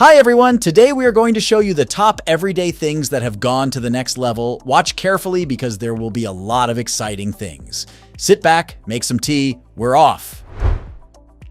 Hi everyone, today we are going to show you the top everyday things that have gone to the next level. Watch carefully because there will be a lot of exciting things. Sit back, make some tea, we're off.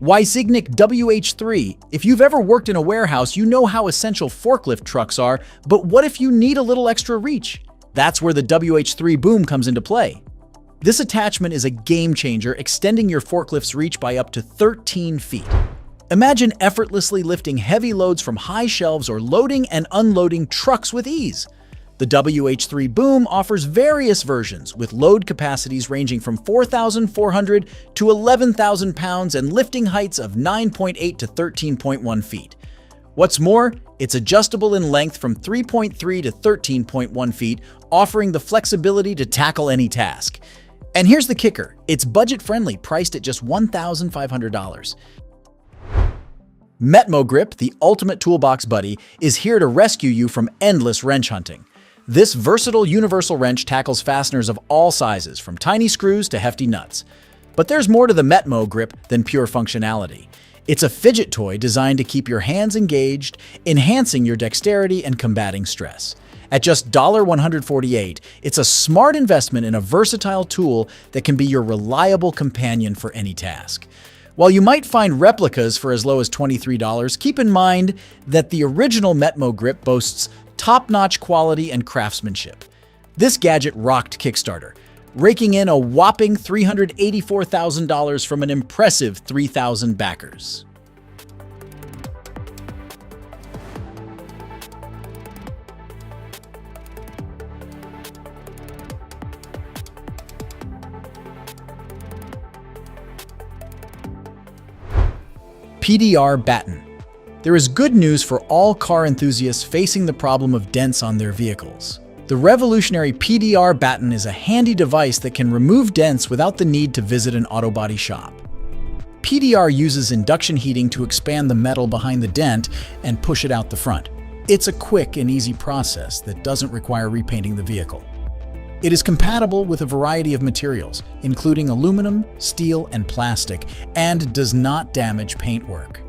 Wysignic WH3. If you've ever worked in a warehouse, you know how essential forklift trucks are, but what if you need a little extra reach? That's where the WH3 boom comes into play. This attachment is a game changer, extending your forklift's reach by up to 13 feet. Imagine effortlessly lifting heavy loads from high shelves or loading and unloading trucks with ease. The WH3 Boom offers various versions with load capacities ranging from 4,400 to 11,000 pounds and lifting heights of 9.8 to 13.1 feet. What's more, it's adjustable in length from 3.3 to 13.1 feet, offering the flexibility to tackle any task. And here's the kicker, it's budget-friendly, priced at just $1,500. Metmo Grip, the ultimate toolbox buddy, is here to rescue you from endless wrench hunting. This versatile universal wrench tackles fasteners of all sizes, from tiny screws to hefty nuts. But there's more to the Metmo Grip than pure functionality. It's a fidget toy designed to keep your hands engaged, enhancing your dexterity and combating stress. At just $148, it's a smart investment in a versatile tool that can be your reliable companion for any task. While you might find replicas for as low as $23, keep in mind that the original Metmo Grip boasts top-notch quality and craftsmanship. This gadget rocked Kickstarter, raking in a whopping $384,000 from an impressive 3,000 backers. PDR batten. There is good news for all car enthusiasts facing the problem of dents on their vehicles. The revolutionary PDR batten is a handy device that can remove dents without the need to visit an auto body shop. PDR uses induction heating to expand the metal behind the dent and push it out the front. It's a quick and easy process that doesn't require repainting the vehicle. It is compatible with a variety of materials, including aluminum, steel, and plastic, and does not damage paintwork.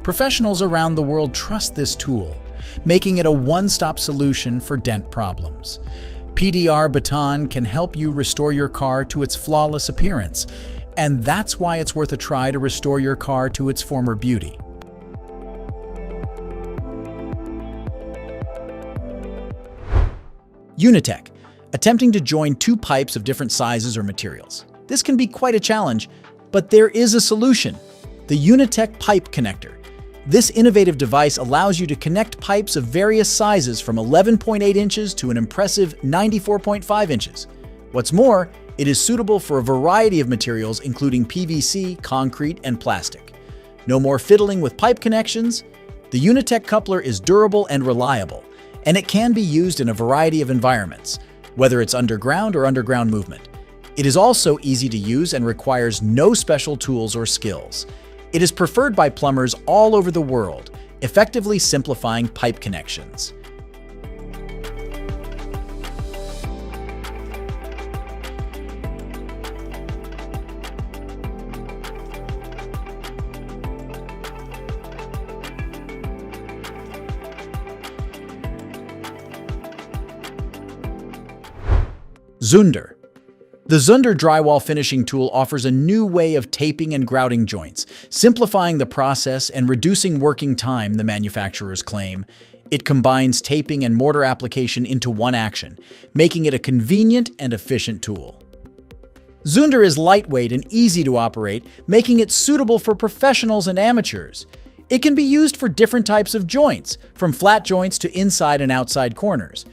Professionals around the world trust this tool, making it a one-stop solution for dent problems. PDR Baton can help you restore your car to its flawless appearance, and that's why it's worth a try to restore your car to its former beauty. Unitech. Attempting to join two pipes of different sizes or materials. This can be quite a challenge, but there is a solution: the Unitech Pipe Connector. This innovative device allows you to connect pipes of various sizes from 11.8 inches to an impressive 94.5 inches. What's more, it is suitable for a variety of materials including PVC, concrete, and plastic. No more fiddling with pipe connections. The Unitech coupler is durable and reliable, and it can be used in a variety of environments, whether it's underground or underground movement. It is also easy to use and requires no special tools or skills. It is preferred by plumbers all over the world, effectively simplifying pipe connections. Zunder. The Zunder drywall finishing tool offers a new way of taping and grouting joints, simplifying the process and reducing working time, the manufacturers claim. It combines taping and mortar application into one action, making it a convenient and efficient tool. Zunder is lightweight and easy to operate, making it suitable for professionals and amateurs. It can be used for different types of joints, from flat joints to inside and outside corners.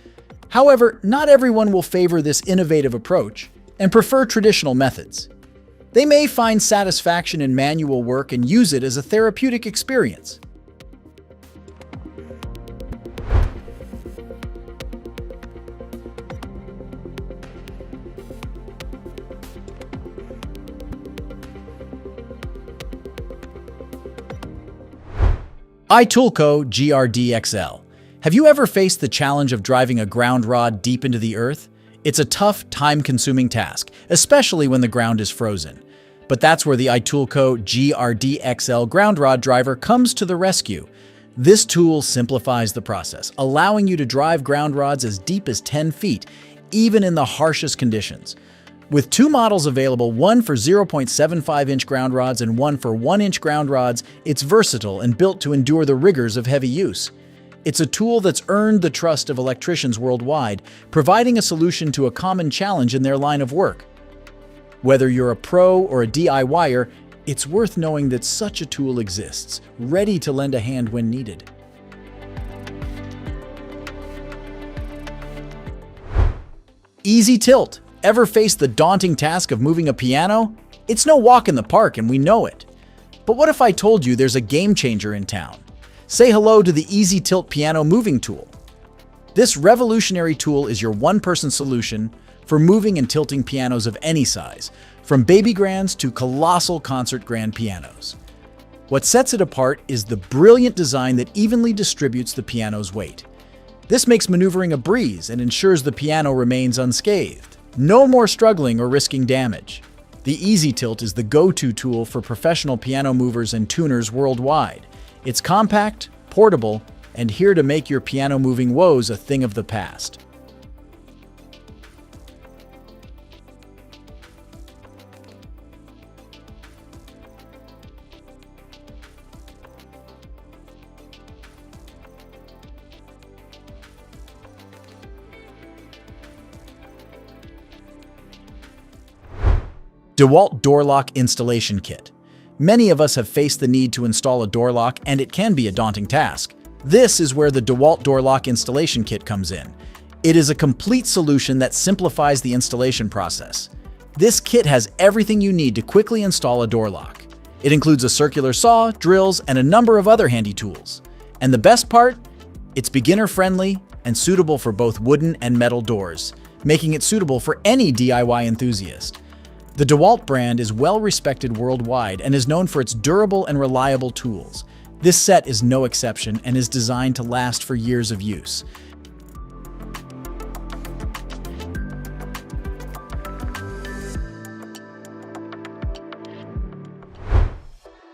However, not everyone will favor this innovative approach and prefer traditional methods. They may find satisfaction in manual work and use it as a therapeutic experience. iToolco GRD-XL. Have you ever faced the challenge of driving a ground rod deep into the earth? It's a tough, time-consuming task, especially when the ground is frozen. But that's where the iToolco GRD-XL ground rod driver comes to the rescue. This tool simplifies the process, allowing you to drive ground rods as deep as 10 feet, even in the harshest conditions. With two models available, one for 0.75-inch ground rods and one for 1-inch ground rods, it's versatile and built to endure the rigors of heavy use. It's a tool that's earned the trust of electricians worldwide, providing a solution to a common challenge in their line of work. Whether you're a pro or a DIYer, it's worth knowing that such a tool exists, ready to lend a hand when needed. Easy tilt. Ever faced the daunting task of moving a piano? It's no walk in the park, and we know it. But what if I told you there's a game changer in town? Say hello to the Easy Tilt Piano Moving Tool. This revolutionary tool is your one-person solution for moving and tilting pianos of any size, from baby grands to colossal concert grand pianos. What sets it apart is the brilliant design that evenly distributes the piano's weight. This makes maneuvering a breeze and ensures the piano remains unscathed. No more struggling or risking damage. The Easy Tilt is the go-to tool for professional piano movers and tuners worldwide. It's compact, portable, and here to make your piano moving woes a thing of the past. DeWalt Door Lock Installation Kit. Many of us have faced the need to install a door lock, and it can be a daunting task. This is where the DeWalt Door Lock Installation Kit comes in. It is a complete solution that simplifies the installation process. This kit has everything you need to quickly install a door lock. It includes a circular saw, drills, and a number of other handy tools. And the best part? It's beginner-friendly and suitable for both wooden and metal doors, making it suitable for any DIY enthusiast. The DeWalt brand is well respected worldwide and is known for its durable and reliable tools. This set is no exception and is designed to last for years of use.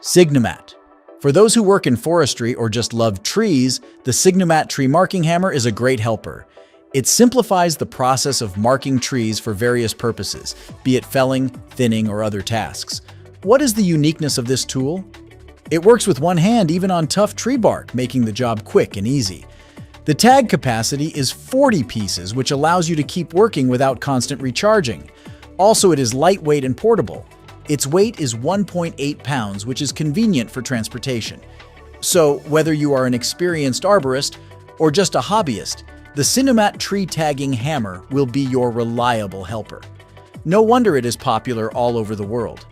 Signamat. For those who work in forestry or just love trees, the Signamat tree marking hammer is a great helper. It simplifies the process of marking trees for various purposes, be it felling, thinning, or other tasks. What is the uniqueness of this tool? It works with one hand even on tough tree bark, making the job quick and easy. The tag capacity is 40 pieces, which allows you to keep working without constant recharging. Also, it is lightweight and portable. Its weight is 1.8 pounds, which is convenient for transportation. So, whether you are an experienced arborist or just a hobbyist, the Signamat tree tagging hammer will be your reliable helper. No wonder it is popular all over the world.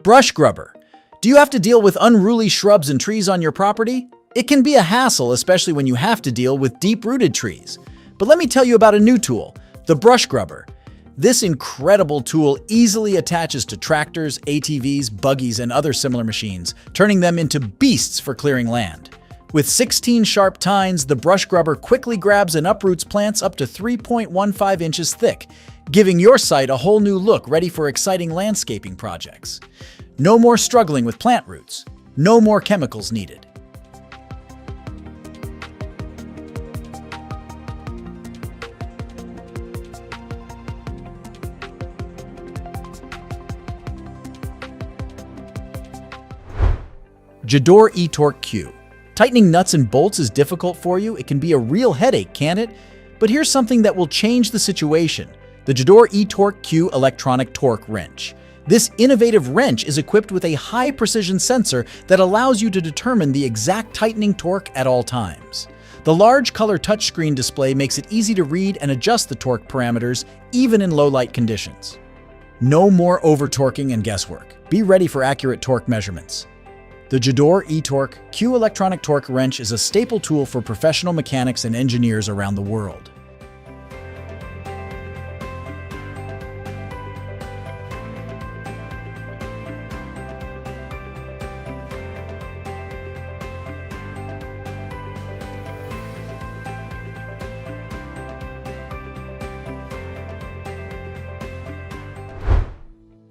Brush grubber. Do you have to deal with unruly shrubs and trees on your property? It can be a hassle, especially when you have to deal with deep-rooted trees. But let me tell you about a new tool, the brush grubber. This incredible tool easily attaches to tractors, ATVs, buggies, and other similar machines, turning them into beasts for clearing land. With 16 sharp tines, the brush grubber quickly grabs and uproots plants up to 3.15 inches thick, giving your site a whole new look ready for exciting landscaping projects. No more struggling with plant roots. No more chemicals needed. Jador eTorque Q. Tightening nuts and bolts is difficult for you. It can be a real headache, can't it? But here's something that will change the situation. The Jador eTorque Q electronic torque wrench. This innovative wrench is equipped with a high-precision sensor that allows you to determine the exact tightening torque at all times. The large color touchscreen display makes it easy to read and adjust the torque parameters even in low-light conditions. No more over-torquing and guesswork. Be ready for accurate torque measurements. The Jador eTorque Q electronic torque wrench is a staple tool for professional mechanics and engineers around the world.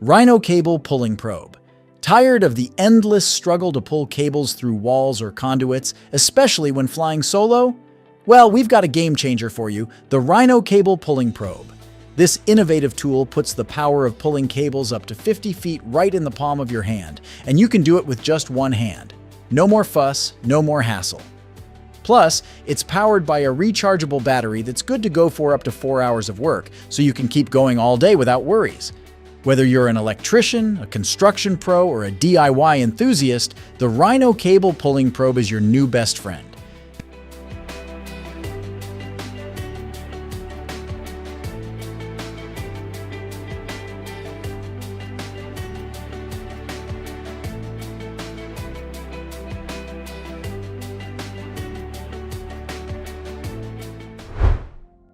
Rhino Cable Pulling Probe. Tired of the endless struggle to pull cables through walls or conduits, especially when flying solo? Well, we've got a game changer for you, the Rhino Cable Pulling Probe. This innovative tool puts the power of pulling cables up to 50 feet right in the palm of your hand, and you can do it with just one hand. No more fuss, no more hassle. Plus, it's powered by a rechargeable battery that's good to go for up to 4 hours of work, so you can keep going all day without worries. Whether you're an electrician, a construction pro, or a DIY enthusiast, the Rhino Cable Pulling Probe is your new best friend.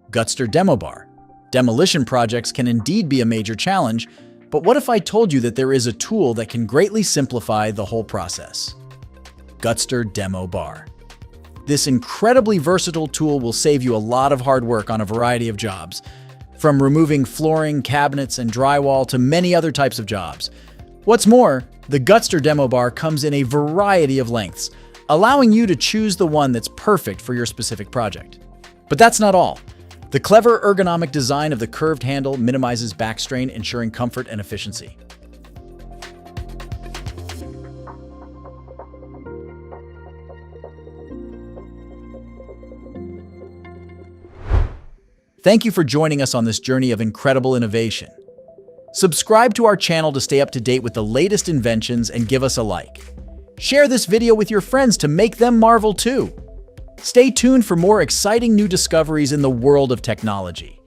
Gutster Demo Bar. Demolition projects can indeed be a major challenge, but what if I told you that there is a tool that can greatly simplify the whole process? Gutster Demo Bar. This incredibly versatile tool will save you a lot of hard work on a variety of jobs, from removing flooring, cabinets, and drywall to many other types of jobs. What's more, the Gutster Demo Bar comes in a variety of lengths, allowing you to choose the one that's perfect for your specific project. But that's not all. The clever ergonomic design of the curved handle minimizes back strain, ensuring comfort and efficiency. Thank you for joining us on this journey of incredible innovation. Subscribe to our channel to stay up to date with the latest inventions and give us a like. Share this video with your friends to make them marvel too. Stay tuned for more exciting new discoveries in the world of technology.